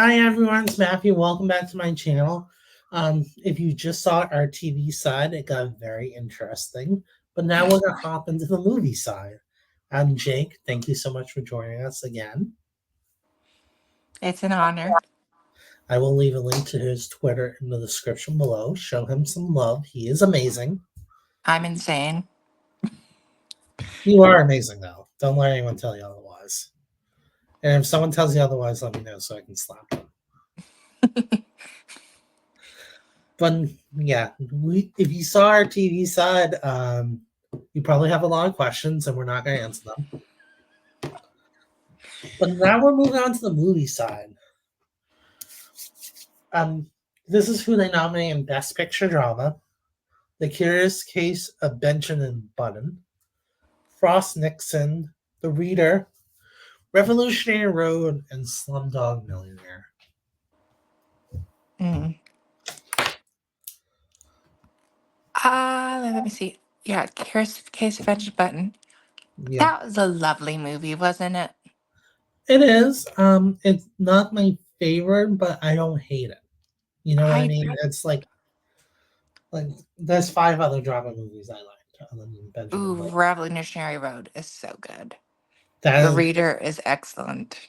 Hi everyone, it's Matthew. Welcome back to my channel. If you just saw our TV side, it got very interesting. But now we're gonna hop into the movie side. I'm Jake. Thank you so much for joining us again. It's an honor. I will leave a link to his Twitter in the description below. Show him some love. He is amazing. I'm insane. You are amazing though. Don't let anyone tell you otherwise. And if someone tells you otherwise, let me know so I can slap them. But yeah, if you saw our TV side, you probably have a lot of questions, and we're not going to answer them. But now we're moving on to the movie side. This is who they nominate in Best Picture Drama: The Curious Case of Benjamin Button, Frost Nixon, The Reader, Revolutionary Road, and Slumdog Millionaire. Let me see. Yeah, Case of Benjamin Button. Yeah, That was a lovely movie, wasn't it? it is. It's not my favorite, but I don't hate it. You know what I I mean? It's like there's 5 other drama movies I liked other than Benjamin Ooh, Button. Revolutionary Road is so good. The That is, Reader is excellent.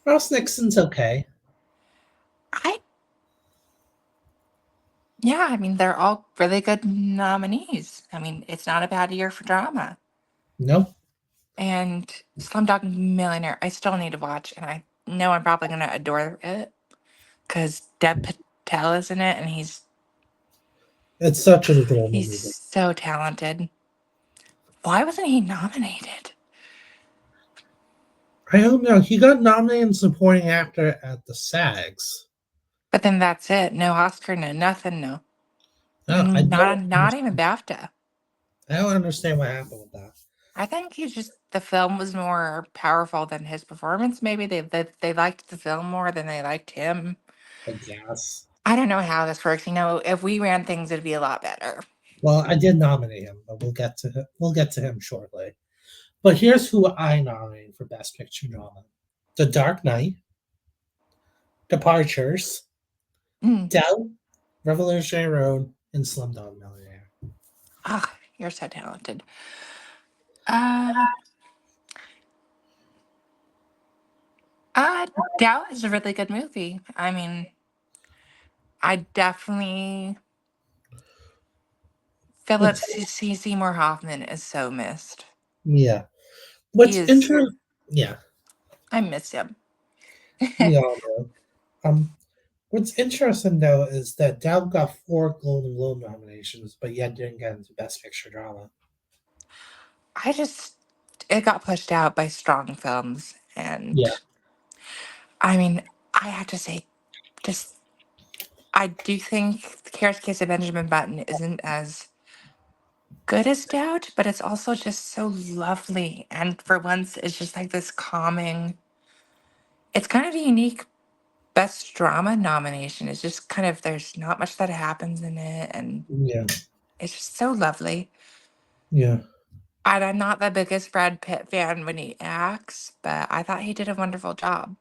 Ross Nixon's okay. I Yeah, I mean they're all really good nominees. I mean, it's not a bad year for drama. No, And Slumdog Millionaire, I still need to watch, and I know I'm probably gonna adore it because Deb Patel is in it, and it's such an adorable he's movie. so talented. Why wasn't he nominated? I don't know. He got nominated in supporting actor at the SAGs. But then that's it. No Oscar, no nothing, no. No, Not even BAFTA. I don't understand what happened with that. I think the film was more powerful than his performance. Maybe they liked the film more than they liked him. I guess. I don't know how this works. If we ran things, it'd be a lot better. Well, I did nominate him, but we'll get to him shortly. But here's who I nominated for Best Picture Drama: The Dark Knight, Departures, Mm. Doubt, Revolutionary Road, and Slumdog Millionaire. Ah, you're so talented. Uh, Doubt is a really good movie. I mean, I definitely Philip It's C. Seymour Hoffman is so missed. yeah. He What's is. interesting? Yeah, I miss him. we all know. What's interesting though is that Dow got 4 Golden Globe nominations, but yet didn't get into Best Picture Drama. I just it got pushed out by strong films, and Yeah, I mean, I have to say, just I do think The Curious Case of Benjamin Button isn't as good as Doubt, but it's also just so lovely, and for once, it's just like this calming. It's kind of a unique best drama nomination. It's just kind of there's not much that happens in it, and yeah, it's just so lovely. yeah, And I'm not the biggest Brad Pitt fan when he acts, but I thought he did a wonderful job.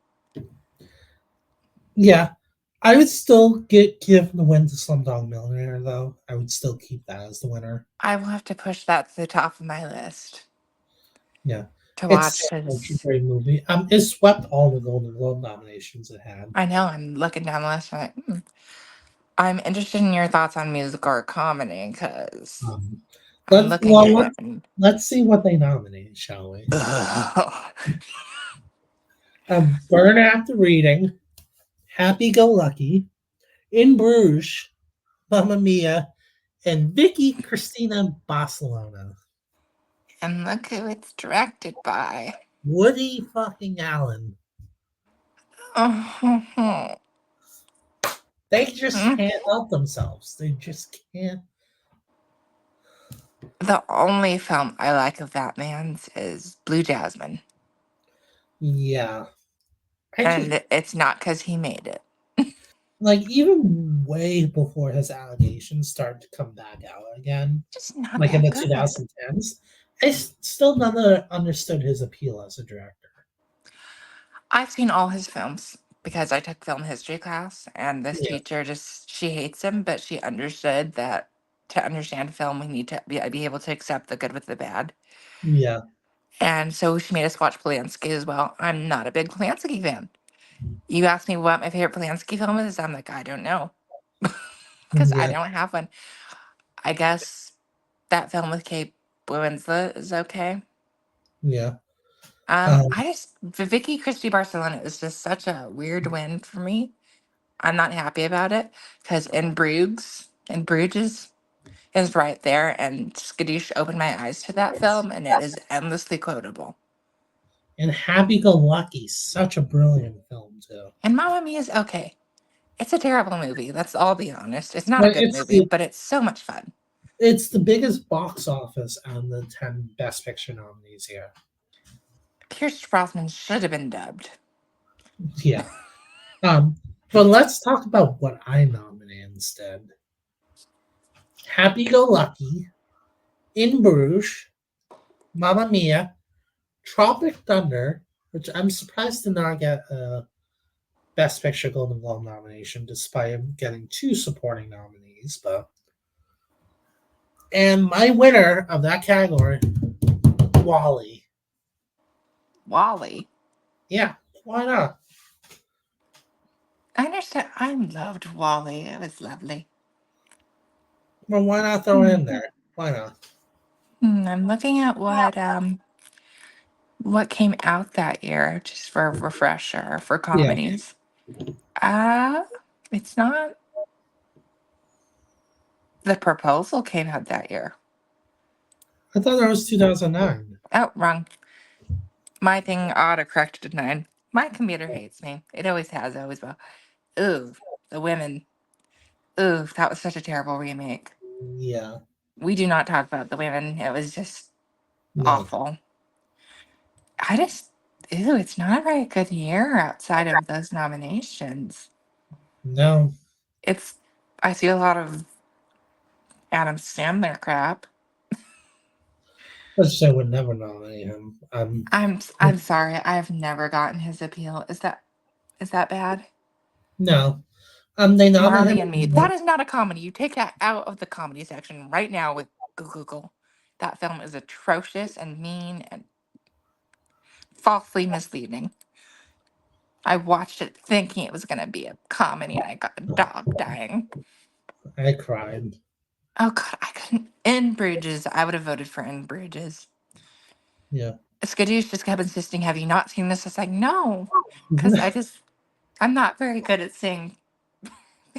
yeah. I would still give the win to Slumdog Millionaire though. I would still keep that as the winner. I will have to push that to the top of my list Yeah, to it's watch such a because great movie. It swept all the Golden Globe nominations it had. I know I'm looking down the list. I'm like, I'm interested in your thoughts on musical or comedy because Um, I'm looking at it and let's see what they nominated, shall we? Burn After Reading, Happy Go Lucky, In Bruges, Mamma Mia, and Vicky Cristina Barcelona. and look who it's directed by. Woody fucking Allen. They just can't help themselves. They just can't. The only film I like of that man's is Blue Jasmine. Yeah. And it's not because he made it. Like, even way before his allegations started to come back out again, Just not like in that the good. 2010s, I still never understood his appeal as a director. I've seen all his films. because I took film history class, and this Yeah. teacher she hates him, but she understood that to understand film, we need to be able to accept the good with the bad. Yeah. And so she made us watch Polanski as well. I'm not a big Polanski fan. You asked me what my favorite Polanski film is, I'm like, I don't know. Because I Yeah. don't have one. I guess that film with Kate Winslet is okay. Yeah. Um, I just Vicky Christie Barcelona is just such a weird win for me. I'm not happy about it because in Bruges is right there, and Skadoosh opened my eyes to that film, and it is endlessly quotable. and Happy Go Lucky, such a brilliant film too. And Mamma Mia is okay. It's a terrible movie. Let's all be honest. It's not a But good movie, but it's so much fun. it's the biggest box office on the 10 Best Picture nominees here. Pierce Brosnan should have been dubbed. Yeah. But let's talk about what I nominate instead. Happy Go Lucky, In Bruges, Mamma Mia, Tropic Thunder, which I'm surprised did not get a Best Picture Golden Globe nomination, despite getting 2 supporting nominees. And my winner of that category, Wally. Wally. Yeah, why not? I understand. I loved Wally. It was lovely. Well, why not throw it in there? Why not? I'm looking at what came out that year, just for a refresher for Yeah, comedies. Uh it's not. The Proposal came out that year. I thought that was 2009. Oh, wrong. My thing autocorrected to 9. My computer hates me. It always has, always will. Ooh, The Women. Ooh, that was such a terrible remake. Yeah, We do not talk about The Women. It was just no, awful. I just, ew, it's not a very good year outside of those nominations. no. It's, I see a lot of Adam Sandler crap. Let's say would never nominate him. I'm sorry. I've never gotten his appeal. Is that bad? No. They Marley nominated and Me. him. That is not a comedy. You take that out of the comedy section right now with Google. That film is atrocious and mean and falsely misleading. I watched it thinking it was going to be a comedy, and I got a dog dying. I cried. Oh God, I couldn't. In Bridges, I would have voted for In Bridges. Yeah. Skadoosh just kept insisting, "Have you not seen this?" I was like, "No," because I'm not very good at seeing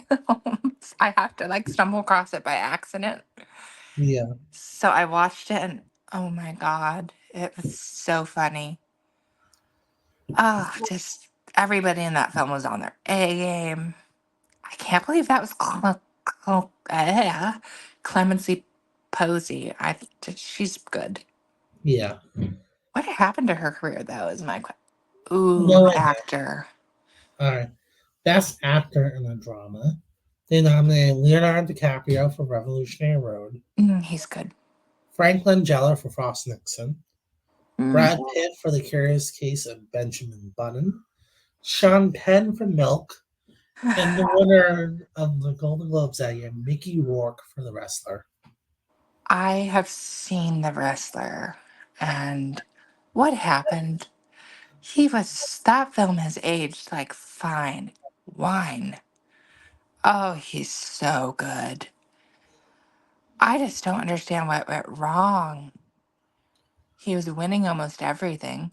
films. I have to like stumble across it by accident. Yeah. So I watched it, and oh my God, it was so funny. Ah, just everybody in that film was on their A game. I can't believe that was Clemency Posey. She's good. Yeah. What happened to her career though? Is my question. Ooh, No idea. actor. All right. Best actor in a drama. They nominated Leonardo DiCaprio for Revolutionary Road, He's good. Frank Langella for Frost Nixon, Mm. Brad Pitt for The Curious Case of Benjamin Button, Sean Penn for Milk, and the winner of the Golden Globes that year, Mickey Rourke for The Wrestler. I have seen The Wrestler, and what happened? That film has aged like fine wine. Oh, he's so good. I just don't understand what went wrong. He was winning almost everything.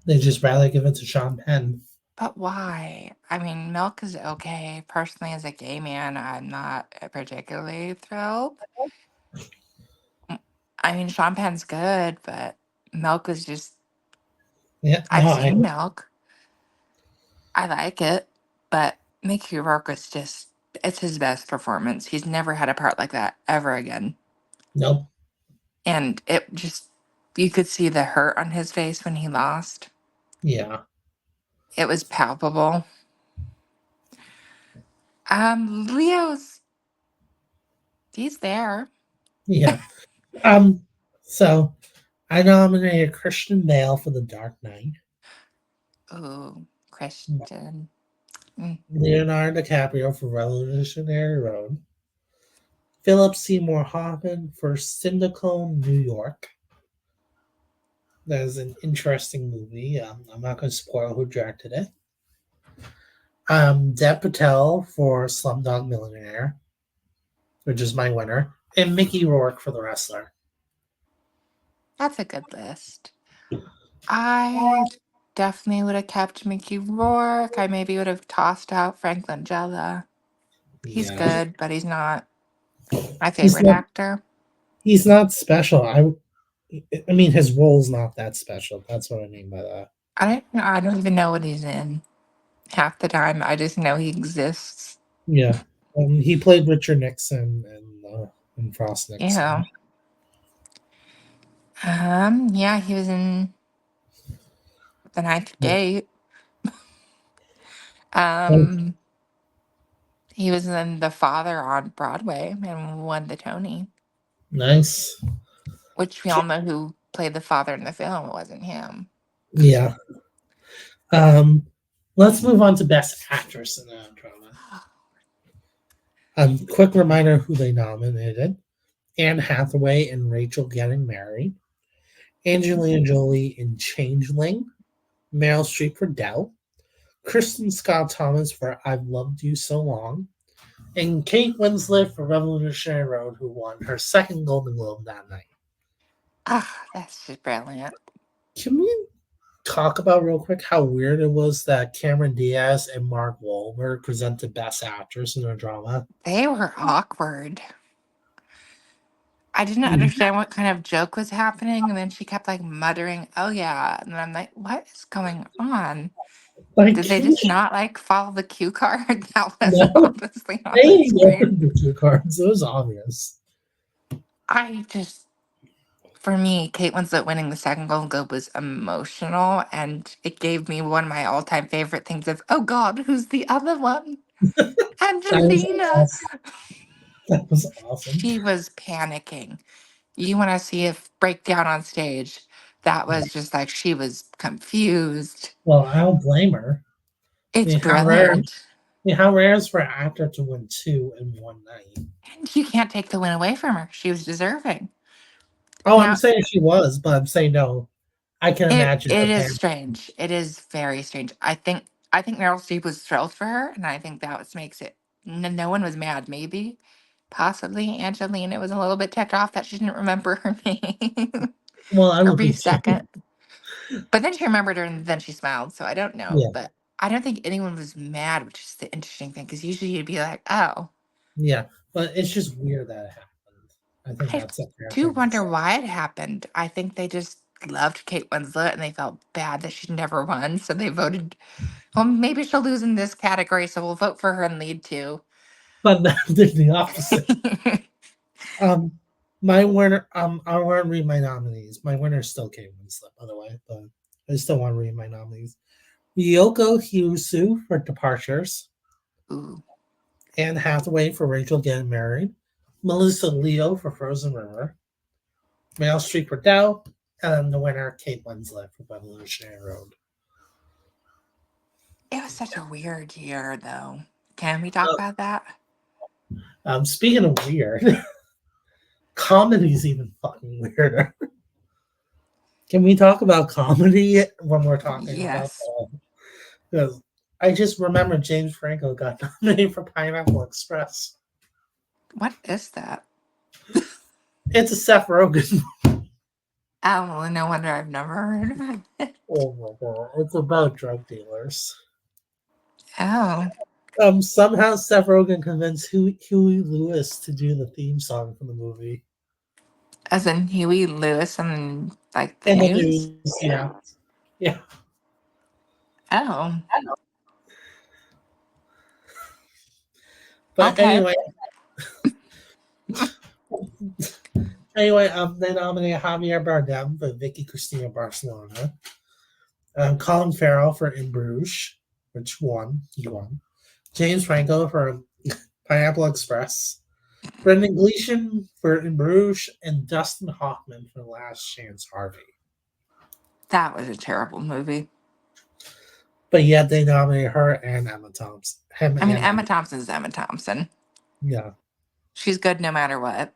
They just rather give it to Sean Penn. But why? I mean, Milk is okay. Personally, as a gay man, I'm not particularly thrilled. I mean, Sean Penn's good, but Milk is just. Yeah, no, I've seen Milk. I like it, but Mickey Rourke is just. It's his best performance. He's never had a part like that ever again. nope. And it just. You could see the hurt on his face when he lost. Yeah, It was palpable. Leo's. He's there. yeah. Um, so I nominated Christian Bale for The Dark Knight, Ooh, Christian. Mm. Leonardo DiCaprio for Revolutionary Road. Philip Seymour Hoffman for Syndicom, New York. That is an interesting movie. I'm not going to spoil who directed it. Dev Patel for Slumdog Millionaire, which is my winner, and Mickey Rourke for The Wrestler. That's a good list. I definitely would have kept Mickey Rourke. I maybe would have tossed out Frank Langella. He's Yeah, good, but he's not my he's favorite not. actor. He's not special. I mean, his role's not that special. That's what I mean by that. I don't even know what he's in half the time. I just know he exists. Yeah, he played Richard Nixon and Frost You Nixon. know. Yeah, he was in The Ninth Yeah. Gate. Oh, Um, he was in The Father on Broadway and won the Tony, nice. which we all know who played the father in the film. It wasn't him. Yeah. Um, let's move on to Best Actress in a Drama. Quick reminder who they nominated: Anne Hathaway and Rachel Getting Married, Angelina Jolie in Changeling, Meryl Streep for Doubt, Kristen Scott Thomas for I've Loved You So Long, and Kate Winslet for Revolutionary Road, who won her second Golden Globe that night. Ah, that's just brilliant. Can we talk about real quick how weird it was that Cameron Diaz and Mark Wahlberg presented Best Actress in a drama? They were awkward. I didn't Mhm. understand what kind of joke was happening, and then she kept like muttering, "Oh yeah," and then I'm like, "What is going on? Like, Did they can just not like follow the cue card that was no, obviously on they the ignored screen?" the two cards. It was obvious. I just, for me, Kate Winslet winning the second Golden Globe was emotional, and it gave me one of my all-time favorite things of, "Oh God, who's the other one? That was Angelina." awesome. That was awesome. She was panicking. You want to see a breakdown on stage. That Yeah. was just like she was confused. Well, I don't blame her. I It's mean, how rare? brilliant. How rare is for an actor to win two in one night? And you can't take the win away from her. She was deserving. Oh, I'm Now, saying she was, but I'm saying no. I can imagine it her is panic. strange. It is very strange. I think Meryl Streep was thrilled for her, and I think that what makes it. No one was mad. Maybe, possibly Angelina was a little bit ticked off that she didn't remember her name Well, I or would be be too. second. But then she remembered her, and then she smiled. So I don't know, Yeah, but I don't think anyone was mad, which is the interesting thing. Because usually you'd be like, "Oh, yeah, but it's just weird that it happened. I think I that's a fair do thing to wonder say. why it happened." I think they just loved Kate Winslet and they felt bad that she never won, so they voted. Well, maybe she'll lose in this category, so we'll vote for her in lead two. But that did the opposite. Um, my winner. I want to read my nominees. My winner is still Kate Winslet, by the way, but I still want to read my nominees. Ryoko Hyusu for Departures, Ooh, Anne Hathaway for Rachel Getting Married, Melissa Leo for Frozen River, Meryl Streep for Doubt, and then the winner, Kate Winslet for Revolutionary Road. it was such a weird year, though. Can we talk about that? Speaking of weird, comedy's even fucking weirder. Can we talk about comedy when we're talking about Yes. because I just remember James Franco got nominated for Pineapple Express. What is that? It's a Seth Rogen. Oh, well, no wonder I've never heard of it. Oh my god, it's about drug dealers. Oh, Somehow Seth Rogen convinced Huey Lewis to do the theme song for the movie. as in Huey Lewis and like the And the news? news, yeah. Yeah. Oh, But okay. they nominated Javier Bardem for Vicky Cristina Barcelona. Colin Farrell for In Bruges, which won. He won. James Franco for Pineapple Express. Brendan Gleeson for In Bruges, and Dustin Hoffman for Last Chance Harvey. That was a terrible movie. But yet they nominate her and Emma Thompson. Him I mean, and Emma Emma. Thompson is Emma Thompson. Yeah, She's good no matter what.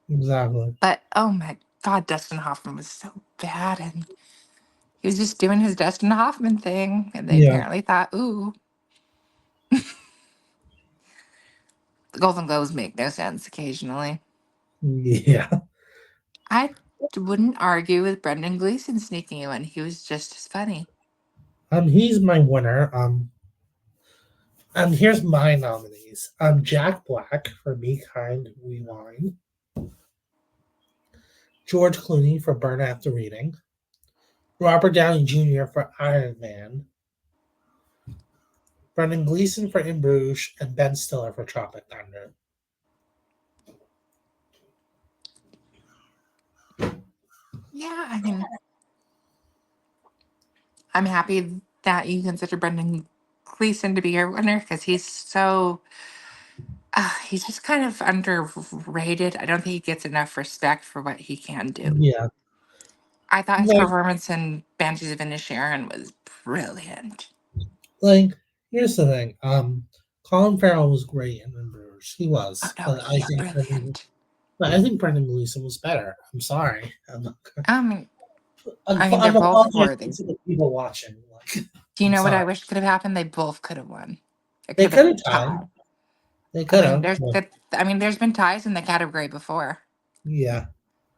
exactly. But oh my God, Dustin Hoffman was so bad. And he was just doing his Dustin Hoffman thing. And they Yeah, apparently thought, ooh, the Golden Globes make no sense occasionally. yeah. I wouldn't argue with Brendan Gleeson sneaking in one. He was just as funny. He's my winner. Here's my nominees. Jack Black for Be Kind, We Wine. George Clooney for Burn After Reading. Robert Downey Jr. for Iron Man. Brendan Gleeson for In Bruges, and Ben Stiller for Tropic Thunder. Yeah, I mean, I'm happy that you consider Brendan Gleeson to be your winner because he's just kind of underrated. I don't think he gets enough respect for what he can do. Yeah. I thought his Like, performance in Banshees of Inisherin was brilliant. like, here's the thing. Colin Farrell was great in In Bruges. He Oh was. no, But I he's think brilliant. Brendan Gleeson was better. I'm sorry. Um, I mean, they're I'm both apologizing worthy. to the people watching. Do you I'm know what sorry. I wish could have happened? They both could have won. It They could have could been have a tied. tie. They I could mean, have. there's been ties in the category before, Yeah.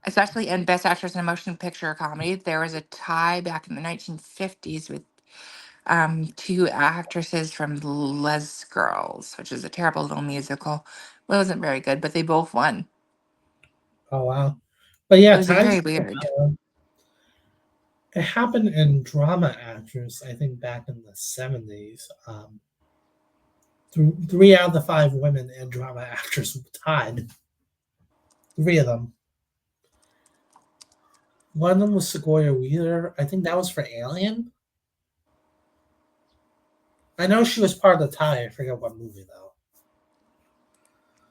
especially in Best Actress in a Motion Picture or Comedy. There was a tie back in the 1950s with two actresses from Les Girls, which is a terrible little musical. Well, it wasn't very good, but they both won. Oh wow. But It yeah, was ties. very weird. It happened in drama actors. I think back in the 70s. Three out of the five women in drama actors tied. Three of them. One of them was Sequoia Wheeler. I think that was for Alien. I know she was part of the tie. I forget what movie though.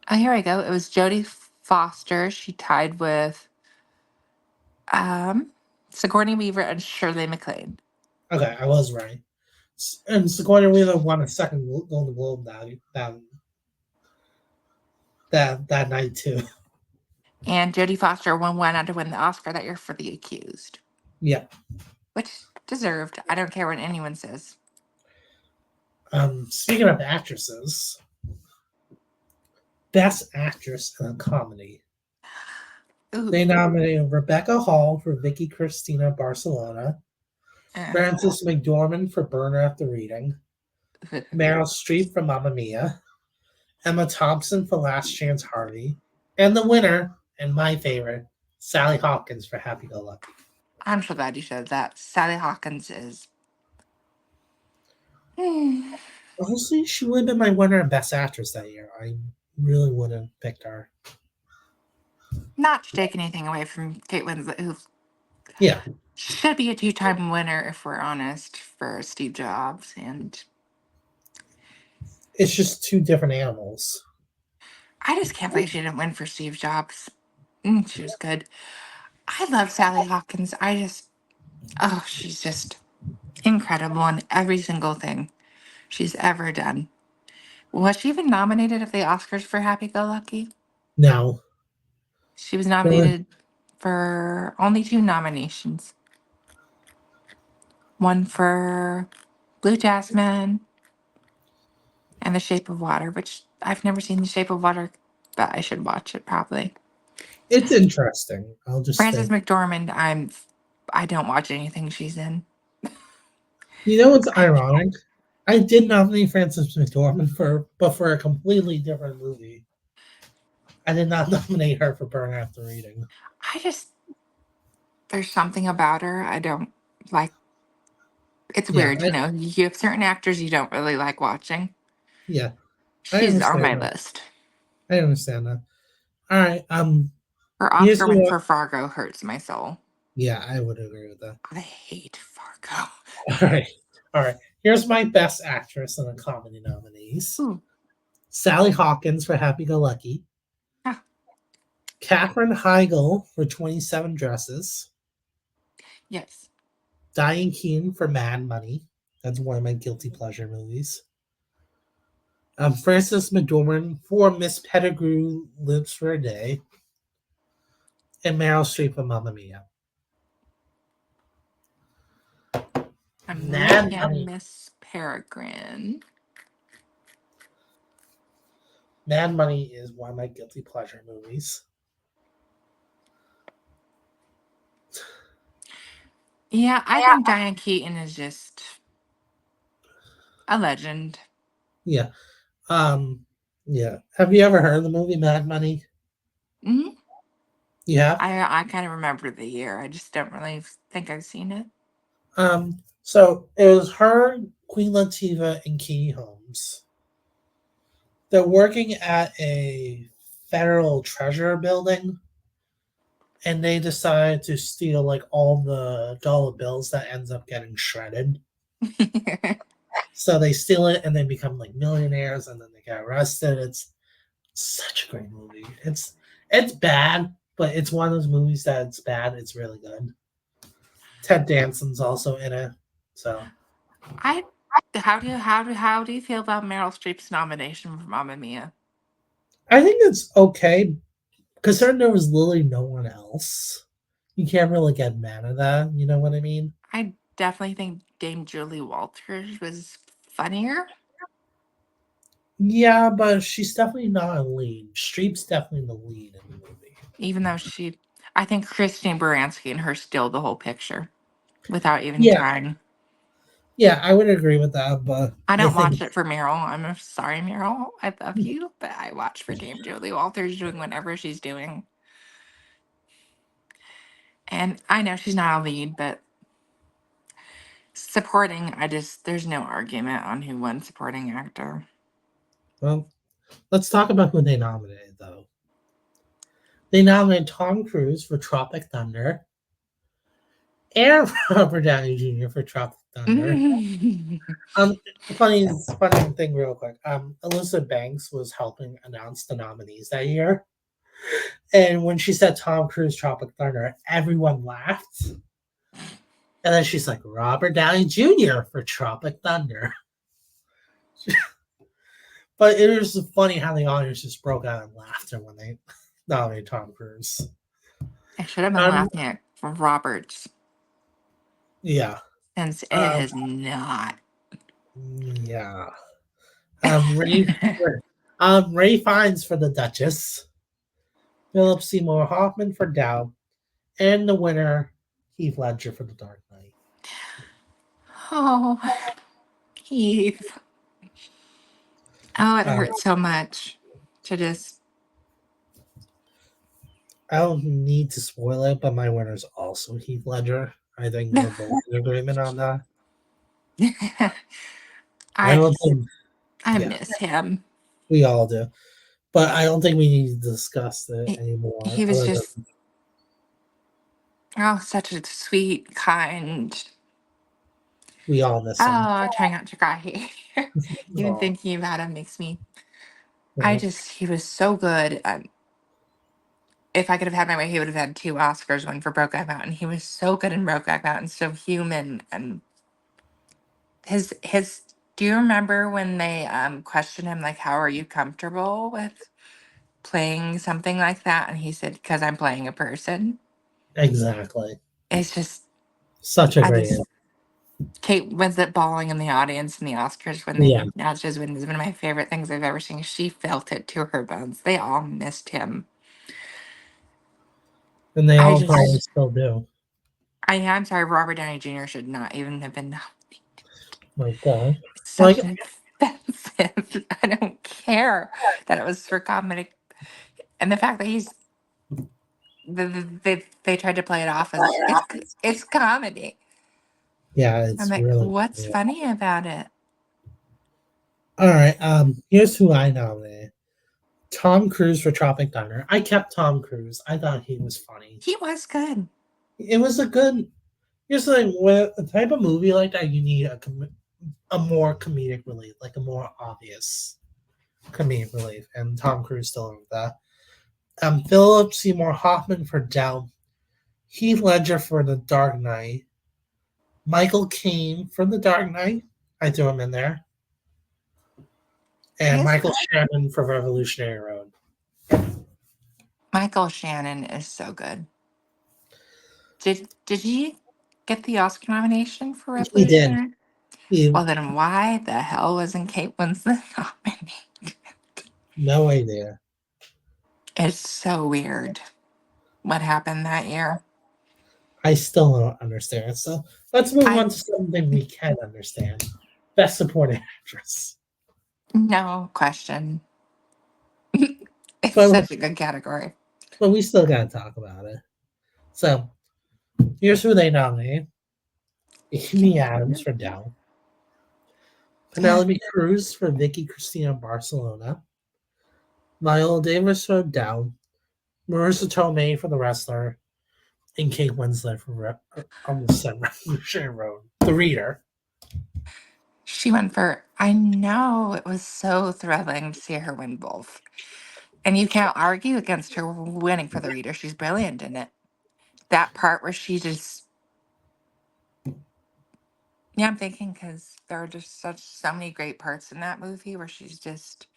Oh, here I go. It was Jodie Foster. She tied with um, Sigourney Weaver and Shirley MacLaine. Okay, I was right. And Sequoia Wheeler won a second Golden Globe that night too. And Jodie Foster went on to win the Oscar that year for The Accused, Yeah. which deserved. I don't care what anyone says. Speaking of actresses, Best Actress in a Comedy. Ooh, They nominated Rebecca Hall for Vicky Cristina Barcelona, eh. Frances McDormand for Burn After Reading, Meryl Streep for Mamma Mia, Emma Thompson for Last Chance Harvey, and the winner, and my favorite, Sally Hawkins for Happy Go Lucky. I'm so glad you said that. Sally Hawkins is. Hmm. Honestly, she would have been my winner and Best Actress that year. I really would have picked her. Not to take anything away from Kate Winslet, who Yeah, should be a two-time winner, if we're honest, for Steve Jobs. And it's just two different animals. I just can't believe she didn't win for Steve Jobs. She was good. I love Sally Hawkins. She's just incredible in every single thing she's ever done. Was she even nominated at the Oscars for Happy Go Lucky? Now, She was the nominated for only two nominations. One for Blue Jasmine and The Shape of Water, which I've never seen The Shape of Water, but I should watch it probably. it's interesting. I'll just Frances say. McDormand, I don't watch anything she's in. You know what's I ironic? I did nominate Frances McDormand but for a completely different movie. I did not nominate her for Burn After Reading. I just there's something about her I don't like. It's Yeah, weird, you know. You have certain actors you don't really like watching. yeah, I She's on understand my that. list. I understand that. All right. Her Here's Oscar win what. for Fargo hurts my soul. Yeah, I would agree with that. I hate Fargo. All right. All right. Here's my Best Actress in the Comedy nominees: Ooh, Sally Hawkins for Happy Go Lucky, ah, Katherine Heigl for 27 Dresses, yes. Diane Keane for Mad Money. That's one of my guilty pleasure movies. Frances McDormand for Miss Pettigrew Lives for a Day, and Meryl Streep for Mamma Mia. I'm Mad looking at Money. Miss Peregrine. Mad Money is one of my guilty pleasure movies. Yeah, I think Diane Keaton is just a legend. Yeah. Yeah. Have you ever heard of the movie Mad Money? Hmm. You have? I kind of remember the year. I just don't really think I've seen it. So it was her, Queen Latifah, and Katie Holmes. They're working at a federal treasure building, and they decide to steal like all the dollar bills that ends up getting shredded. So they steal it and they become like millionaires, and then they get arrested. It's such a great movie. It's bad, but it's one of those movies that it's bad. It's really good. Ted Danson's also in it. So I how do you feel about Meryl Streep's nomination for Mamma Mia? I think it's okay because there was literally no one else. You can't really get mad at that. You know what I mean? I definitely think Dame Julie Walters was funnier. Yeah, but she's definitely not a lead. Streep's definitely the lead in the movie. Even though I think Christine Baranski and her steal the whole picture without even Yeah, trying. yeah, I would agree with that, but I I don't think watch it for Meryl. I'm sorry, Meryl. I love you, but I watch for Dame Julie Walters doing whatever she's doing. And I know she's not a lead, but supporting, there's no argument on who won supporting actor. well, let's talk about who they nominated though. They nominated Tom Cruise for Tropic Thunder and Robert Downey Jr. for Tropic Thunder. Um, funny thing, real quick. Elizabeth Banks was helping announce the nominees that year, and when she said Tom Cruise Tropic Thunder, everyone laughed. And then she's like, Robert Downey Jr. for Tropic Thunder. But it was funny how the audience just broke out in laughter when they nominated Tom Cruise. I should have been laughing at Roberts. Yeah. Since it is not. Yeah. Ray Fiennes for The Duchess. Philip Seymour Hoffman for Dow. And the winner, Heath Ledger for The Dark Knight. Oh, Heath. Oh, it hurts so much to just. I don't need to spoil it, but my winner's also Heath Ledger. I think we're both in agreement on that. I don't think. I miss him. We all do. But I don't think we need to discuss it anymore. He was just such a sweet, kind. We all miss him. Oh, trying not to cry. Even thinking about him makes me. He was so good. If I could have had my way, he would have had 2 Oscars, one for Brokeback Mountain. He was so good in Brokeback Mountain, so human, and his. Do you remember when they questioned him, like, how are you comfortable with playing something like that? And he said, because I'm playing a person. Exactly. It's just such a great. Kate Winslet bawling in the audience in the Oscars when they announced his win is one of my favorite things I've ever seen. She felt it to her bones. They all missed him. And they all probably still do. I'm sorry, Robert Downey Jr. should not even have been nominated. My God. It's so offensive. I don't care that it was for comedy. And the fact that they tried to play it off as it's comedy. Yeah, it's I'm like, really what's funny about it? All right. Here's who I nominated. Tom Cruise for Tropic Thunder. I kept Tom Cruise. I thought he was funny. He was good. It was a good. Here's the thing: with a type of movie like that, you need a more comedic relief, like a more obvious comedic relief, and Tom Cruise delivered that. Philip Seymour Hoffman for Down, Heath Ledger for The Dark Knight, Michael Caine for The Dark Knight, I threw him in there. He And is Michael good. Shannon for Revolutionary Road. Michael Shannon is so good. Did he get the Oscar nomination for He did. Revolutionary? He, Well, then why the hell wasn't Kate Winslet nominated? no idea. It's so weird what happened that year. I still don't understand. So let's move on I to something we can understand. Best Supporting Actress. no question. It's But, such a good category. but we still got to talk about it. So here's who they nominate. Amy Adams for Dell. Penelope Cruz for Vicky Cristina Barcelona. Viola Davis for Dell. Marissa Tomei for The Wrestler. And Kate Winslet for almost said Revolutionary Road. The Reader. She went for, I know it was so thrilling to see her win both. And you can't argue against her winning for the reader. She's brilliant in it. That part where she just, yeah, I'm thinking because there are just so many great parts in that movie where she's just,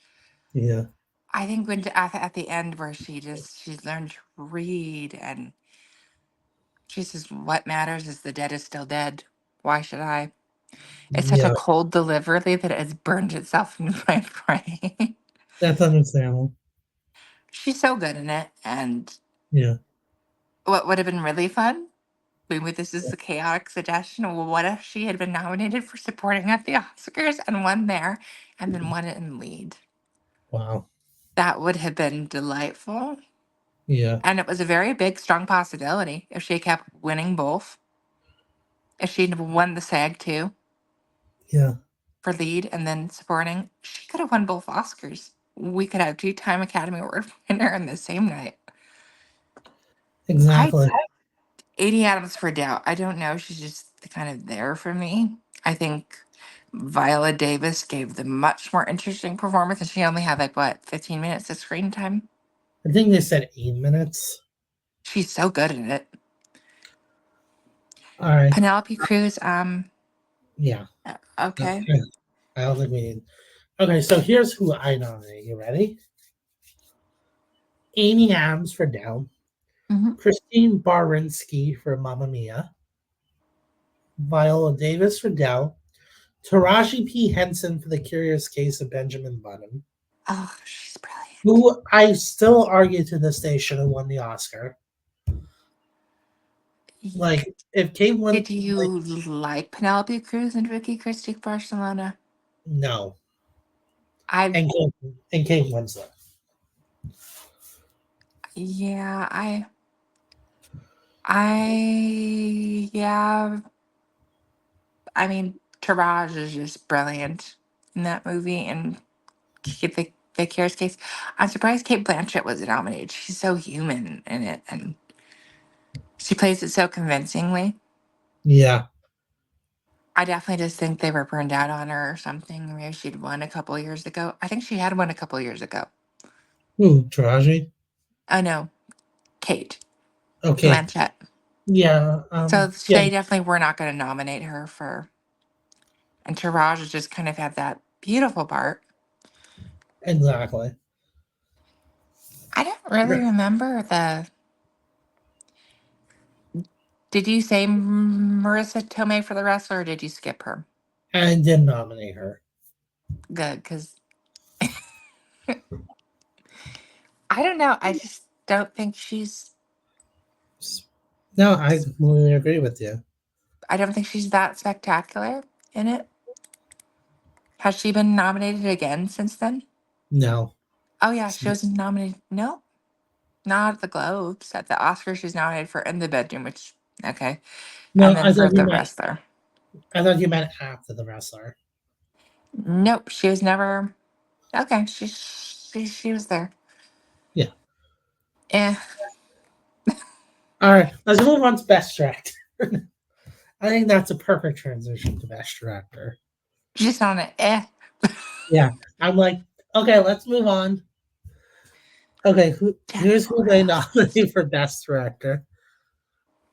Yeah. I think when at the end where she's learned to read and she says, what matters is the dead is still dead. Why should I? It's such a Yeah. cold delivery that it has burned itself into my brain. That's understandable. She's so good in it. And Yeah. what would have been really fun? Maybe this is a chaotic suggestion. Well, what if she had been nominated for supporting at the Oscars and won there and then won it in lead? Wow. That would have been delightful. Yeah. And it was a very big, strong possibility if she kept winning both. If she'd won the SAG too Yeah. for lead and then supporting, she could have won both Oscars. We could have two-time Academy Award winner in the same night. I Exactly. 80 Adams for Doubt. I don't know. She's just kind of there for me. I think Viola Davis gave the much more interesting performance, and she only had like what 15 minutes of screen time. I think they said 8 minutes. She's so good at it. All right. Penelope Cruz. Yeah. Okay. I don't think we need. Okay, so here's who I nominate. You ready? Amy Adams for Down. Hmm. Christine Baranski for Mamma Mia. Viola Davis for Dell. Taraji P. Henson for The Curious Case of Benjamin Button, Oh, she's brilliant. who I still argue to this day should have won the Oscar. Like, if Kate won, Did you like Penelope Cruz and Vicky Cristina Barcelona? no, I and Kate Winslet. yeah, yeah. I mean, Taraj is just brilliant in that movie, and the Curious Case. I'm surprised Kate Blanchett was nominated. She's so human in it, and she plays it so convincingly. Yeah. I definitely just think they were burned out on her or something. Maybe she'd won a couple years ago. I think she had won a couple years ago. Ooh, Taraji. Oh no, Kate Okay. Blanchett. Yeah. So Yeah. they definitely were not going to nominate her for. And Taraj just kind of had that beautiful part. Exactly. I don't really remember the. Did you say Marissa Tomei for the wrestler, or did you skip her? I did nominate her. Good, because I don't know. I just don't think she's. No, I completely agree with you. I don't think she's that spectacular in it. Has she been nominated again since then? No. Oh yeah, she was nominated. No, not at the Globes. At the Oscars, she's nominated for In the Bedroom, which okay, No, and then I for thought you the meant wrestler. after the wrestler. Nope, she was never. Okay, she was there. Yeah. Eh, All right, let's move on to Best Director. I think that's a perfect transition to Best Director. just on it. Yeah, I'm like, okay, let's move on. Okay, here's who they nominate for Best Director: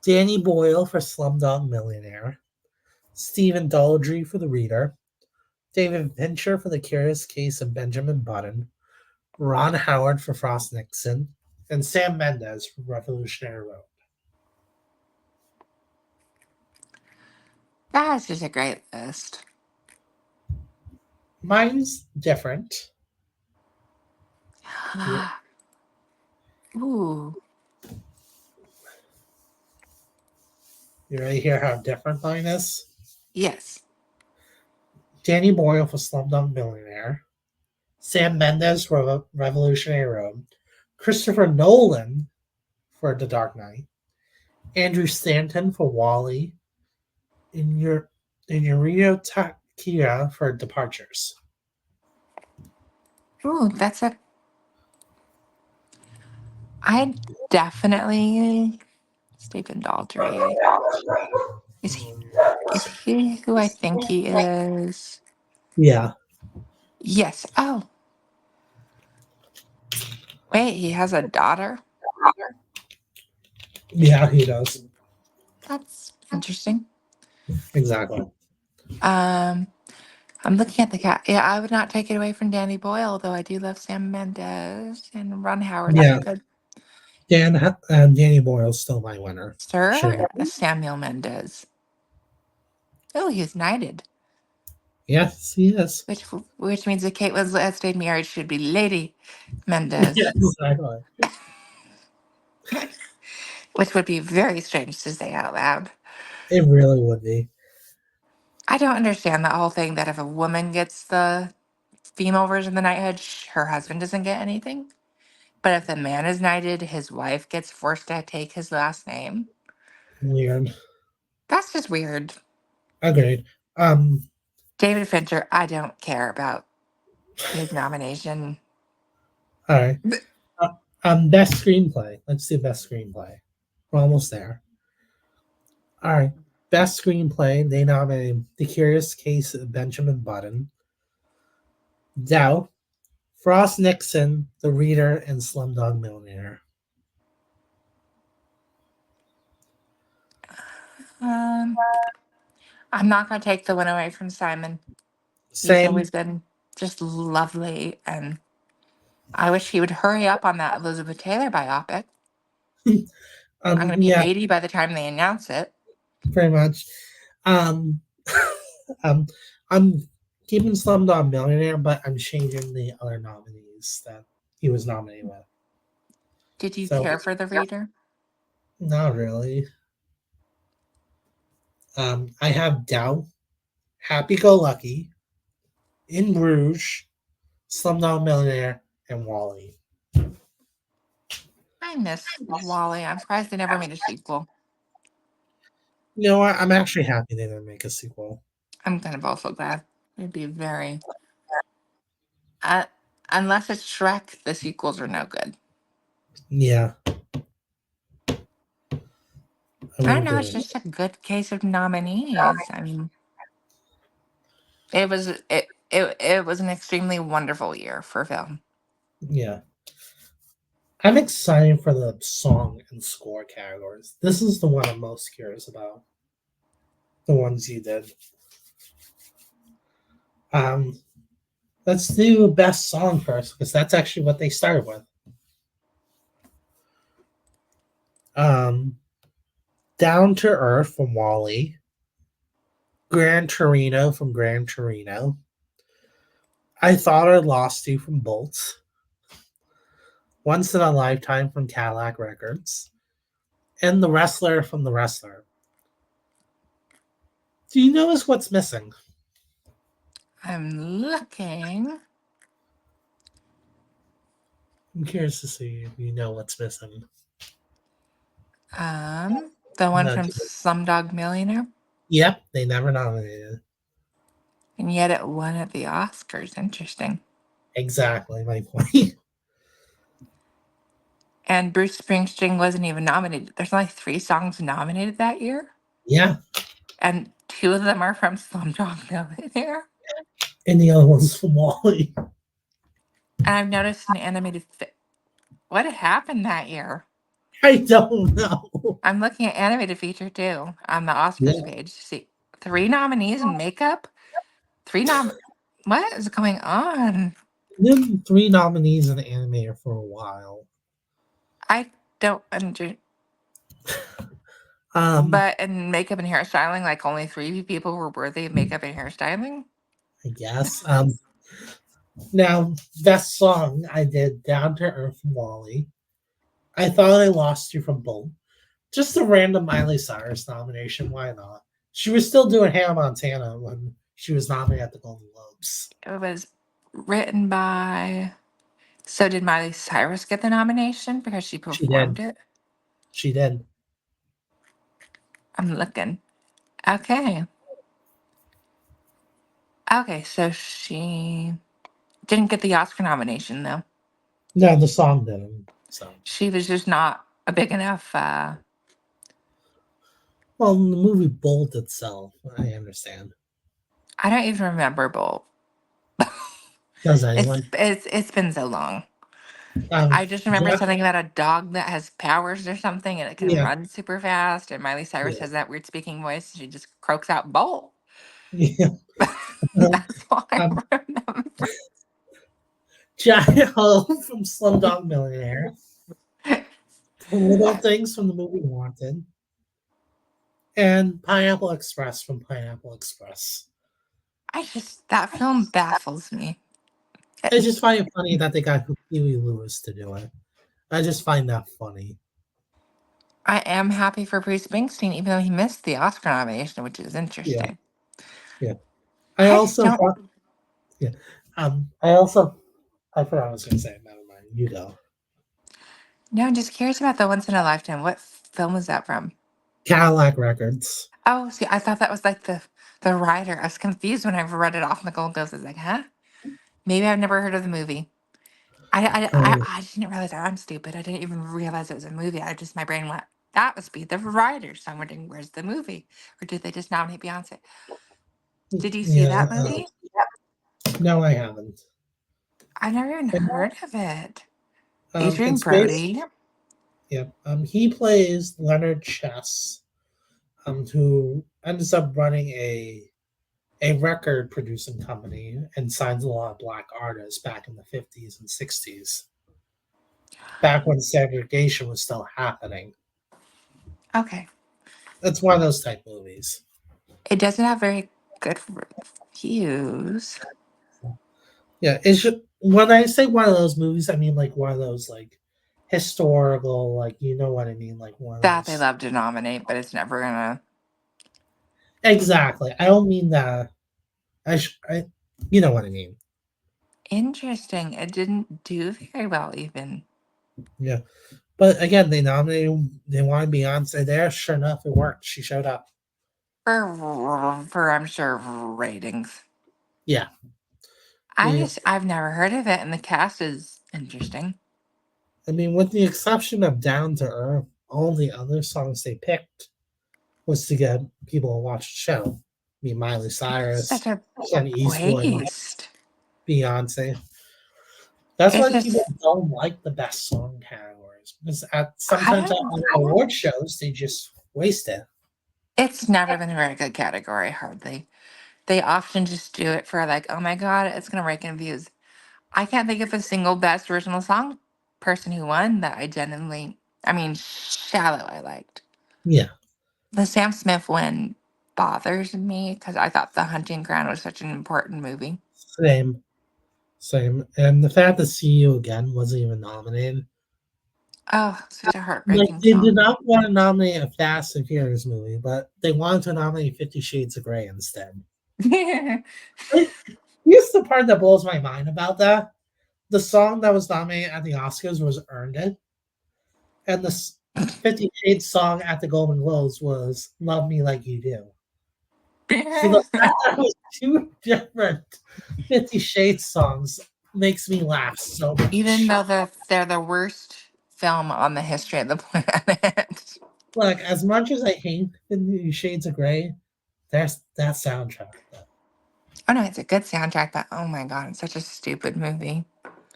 Danny Boyle for Slumdog Millionaire, Stephen Daldry for The Reader, David Fincher for The Curious Case of Benjamin Button, Ron Howard for Frost Nixon, and Sam Mendes for Revolutionary Road. That's just a great list. Mine's different. Ooh. You ready to hear how different mine is? Yes. Danny Boyle for Slumdog Millionaire, Sam Mendes for Revolutionary Road, Christopher Nolan for The Dark Knight, Andrew Stanton for Wall-E, and Yuriko Takira for Departures. Ooh, that's a. I definitely Stephen Daldry. Is he? Is he who I think he is? Yeah, Yes. Oh, wait. He has a daughter. yeah, he does. That's interesting. Exactly. I'm looking at the cat. Yeah, I would not take it away from Danny Boyle, though I do love Sam Mendes and Ron Howard. Yeah, Good. Danny Boyle's still my winner. Sir Sure. Samuel Mendes. Oh, he's knighted, Yes, he is. which means that Kate Winslet stayed married should be Lady Mendes, Yeah, exactly. which would be very strange to say out loud. It really would be. I don't understand the whole thing that if a woman gets the female version of the knighthood, her husband doesn't get anything. But if the man is knighted, his wife gets forced to take his last name. Weird. That's just weird. Agreed. David Fincher, I don't care about his nomination. All right. Best screenplay. Let's do best screenplay. We're almost there. All right. Best screenplay. They nominated The Curious Case of Benjamin Button, Doubt, Frost Nixon, The Reader, and Slumdog Millionaire. I'm not going to take the one away from Simon. He's Same. always been just lovely, and I wish he would hurry up on that Elizabeth Taylor biopic. I'm going to be Yeah, 80 by the time they announce it. pretty much. Um, I'm keeping Slumdog Millionaire, but I'm changing the other nominees that he was nominated with. Did you So- care for the reader? Not really. I have Doubt, Happy Go Lucky, In Bruges, Slumdog Millionaire, and Wall-E. I miss Wally. I'm surprised they never made a sequel. You know what? I'm actually happy they didn't make a sequel. I'm kind of also glad. It'd be very. Unless it's Shrek, the sequels are no good. Yeah. I don't know. It's just a good case of nominees. I mean, it was an extremely wonderful year for film. Yeah. I'm excited for the song and score categories. This is the one I'm most curious about. The ones you did. Let's do best song first, because that's actually what they started with. Down to Earth from Wall-E, Gran Torino from Gran Torino, I Thought I Lost You from Bolt, Once in a Lifetime from Cadillac Records, and The Wrestler from The Wrestler. Do you notice what's missing? I'm looking. I'm curious to see if you know what's missing. The one from Slumdog Millionaire, Yep, they never nominated. and yet it won at the Oscars. Interesting. Exactly my point. And Bruce Springsteen wasn't even nominated. There's only 3 songs nominated that year, Yeah, and 2 of them are from Slumdog Millionaire. and the other one's from Wall-E. And I've noticed an animated. What happened that year? I don't know. I'm looking at animated feature too on the Oscars page. See, 3 nominees in makeup. 3 What is going on? Been 3 nominees in animator for a while. I don't under. Um, But in makeup and hairstyling, like only 3 people were worthy of makeup and hairstyling. I guess. Now best song I did Down to Earth from Wally. I Thought I Lost You from Bolt. Just a random Miley Cyrus nomination. Why not? She was still doing Hannah Montana when she was nominated at the Golden Globes. It was written by. So did Miley Cyrus get the nomination because she She performed did. it? She did. I'm looking. Okay. Okay, so she didn't get the Oscar nomination though. No, the song didn't. So, She was just not a big enough. well, the movie Bolt itself, I understand. I don't even remember Bolt. Does It's anyone? it's it's been so long. Um, I just remember yeah, something about a dog that has powers or something and it can yeah, run super fast. And Miley Cyrus yeah, has that weird speaking voice. She just croaks out Bolt. yeah. That's all I Um, remember. Jai Ho from Slumdog Millionaire. The Little Things from the movie Wanted. And Pineapple Express from Pineapple Express. That film baffles me. I just find it funny that they got Huey Lewis to do it. I just find that funny. I am happy for Bruce Springsteen, even though he missed the Oscar nomination, which is Yeah, interesting. yeah. I I just also don't. thought, yeah. I also, I forgot what I was going to say. Never mind. You go. No, I'm just curious about the Once in a Lifetime. What film was that from? Cadillac Records. Oh, see, I thought that was like the writer. I was confused when I read it off in the Gold Globes. I was like, huh? Maybe I've never heard of the movie. Oh, I didn't realize that. I'm stupid. I didn't even realize it was a movie. My brain went, that must be the writer. So I'm wondering, where's the movie? Or did they just nominate Beyonce? Did you see yeah. that movie? No, I haven't. I never even heard of it. Adrian It's based. Brody. Yep. He plays Leonard Chess, who ends up running a record producing company and signs a lot of black artists back in the 50s and 60s, back when segregation was still happening. Okay. It's one of those type movies. It doesn't have very good reviews. Yeah, it's just, when I say one of those movies, I mean like one of those like historical, like you know what I mean, like one of That they those. love to nominate, but it's never gonna. Exactly. I don't mean that. You know what I mean. Interesting. It didn't do very well, even. Yeah. But again, they nominated. They wanted Beyonce there. Sure enough, it worked. She showed up. For I'm sure ratings. Yeah. Yeah. I've never heard of it, and the cast is interesting. I mean, with the exception of Down to Earth, all the other songs they picked was to get people to watch the show. I mean, Miley Cyrus, Such a Clint Eastwood, waste. Beyonce. That's It's why people just don't like the best song categories because I sometimes at don't. award shows they just waste it. It's never been a very good category. Hardly. They often just do it for like, oh my god, it's gonna rake in views. I can't think of a single best original song person who won that I genuinely. I mean, Shallow. I liked Yeah, the Sam Smith win. Bothers me because I thought The Hunting Ground was such an important movie. same, same. And the fact that "See You Again" wasn't even nominated. Oh, such a Like heartbreaking they did song. not want to nominate a Fast and Furious movie, but they wanted to nominate 50 Shades of Grey instead. Here's the part that blows my mind about that. The song that was nominated at the Oscars was Earned It, and the 50 Shades song at the Golden Globes was Love Me Like You Do. So the fact that it was two different 50 Shades songs makes me laugh so Even much. though they're the worst film on the history of the planet. Like, as much as I hate 50 Shades of Grey, there's that soundtrack. Oh no, it's a good soundtrack, but oh my god, it's such a stupid movie.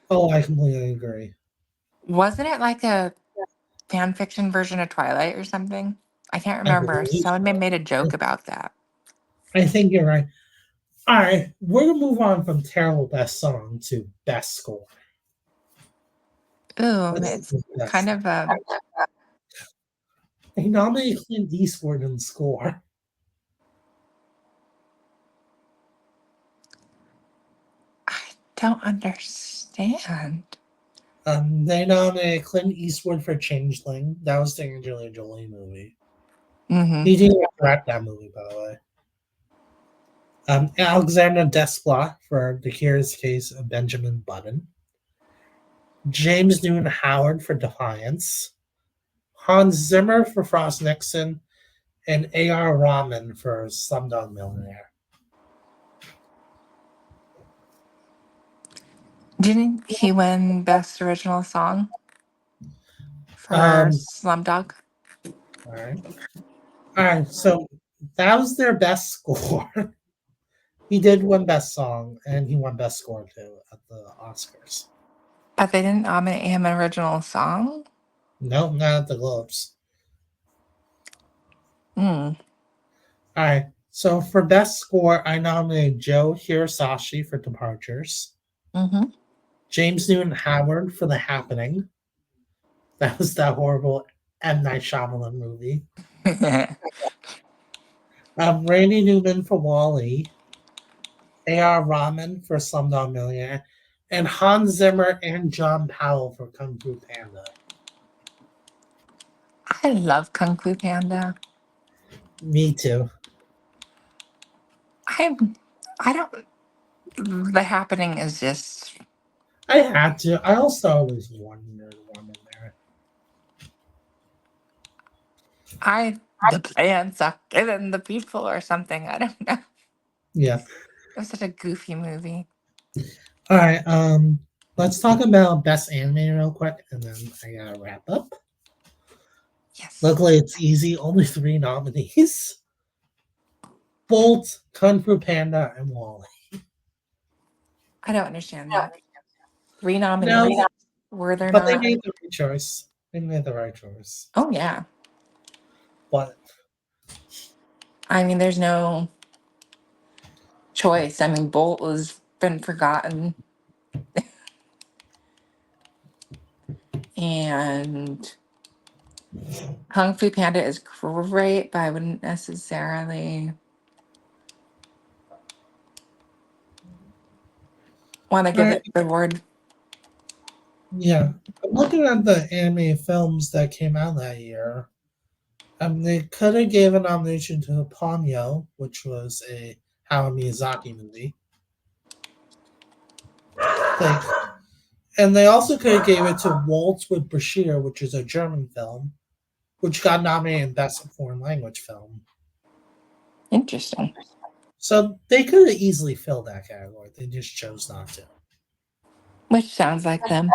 Oh, I completely agree. Wasn't it like a fan fiction version of Twilight or something? I can't I remember. believe Someone so. made a joke about that. I think you're right. All right, we're gonna move on from terrible best song to best score. Ooh, Let's it's do best. kind of a. They nominated Clint Eastwood in score. I don't understand. They nominated Clint Eastwood for Changeling. That was the Angelina Jolie movie. Hmm. He didn't direct that movie, by the way. Alexander Desplat for The Curious Case of Benjamin Button. James Newton Howard for Defiance. Hans Zimmer for Frost Nixon. And A.R. Rahman for Slumdog Millionaire. Didn't he win Best Original Song for Slumdog? All right. All right. So that was their best score. He did win Best Song, and he won Best Score too at the Oscars. But they didn't nominate him an original song? No, not at the Globes. Mm. All right. So for Best Score, I nominated Joe Hirosashi for Departures. Mm-hmm. James Newton Howard for The Happening. That was that horrible M. Night Shyamalan movie. Randy Newman for Wall-E. A.R. Rahman for Slumdog Millionaire. And Hans Zimmer and John Powell for Kung Fu Panda. I love Kung Fu Panda. Me too. I don't. The Happening is just. I had to. I also was one in there. The plants are killing the people or something. I don't know. Yeah. It was such a goofy movie. All right. Let's talk about Best Anime real quick, and then I gotta wrap up. Yes. Luckily, it's easy. Only 3 nominees: Bolt, Kung Fu Panda, and Wall-E. I don't understand that. 3 nominees. No, Were there but not? they made the right choice. They made the right choice. Oh, yeah. But I mean, there's no choice. I mean, Bolt has been forgotten. And Kung Fu Panda is great, but I wouldn't necessarily want to give it the word. yeah, I'm looking at the anime films that came out that year. They could have gave a nomination to Ponyo, which was a Hayao Miyazaki movie. And they also could have gave it to Waltz with Bashir, which is a German film, which got nominated Best Foreign Language Film. Interesting. So they could have easily filled that category. They just chose not to. Which sounds like them.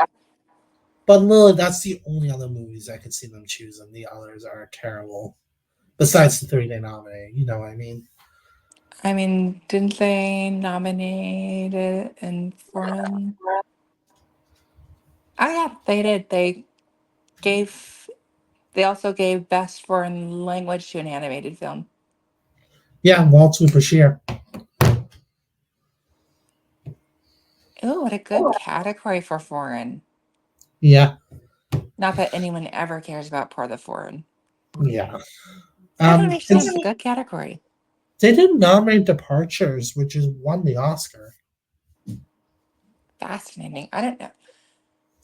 But Lily, that's the only other movies I could see them choosing. The others are terrible. Besides the 3 they nominated, you know what I mean? I mean, didn't they nominate it in foreign? Oh yeah, they did. They also gave Best Foreign Language to an animated film. Yeah, Waltz with Bashir. Oh, what a good category for foreign. Yeah. Not that anyone ever cares about part of the foreign. Yeah. I don't understand. It's a good category. They didn't nominate Departures, which is won the Oscar. Fascinating. I don't know.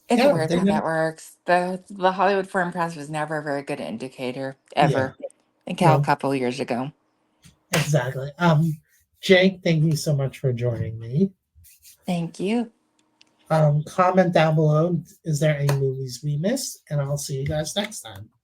It's weird how that works. The Hollywood Foreign Press was never a very good indicator, ever. Until a couple years ago. Exactly. Jake, thank you so much for joining me. Thank you. Comment down below, is there any movies we missed? And I'll see you guys next time.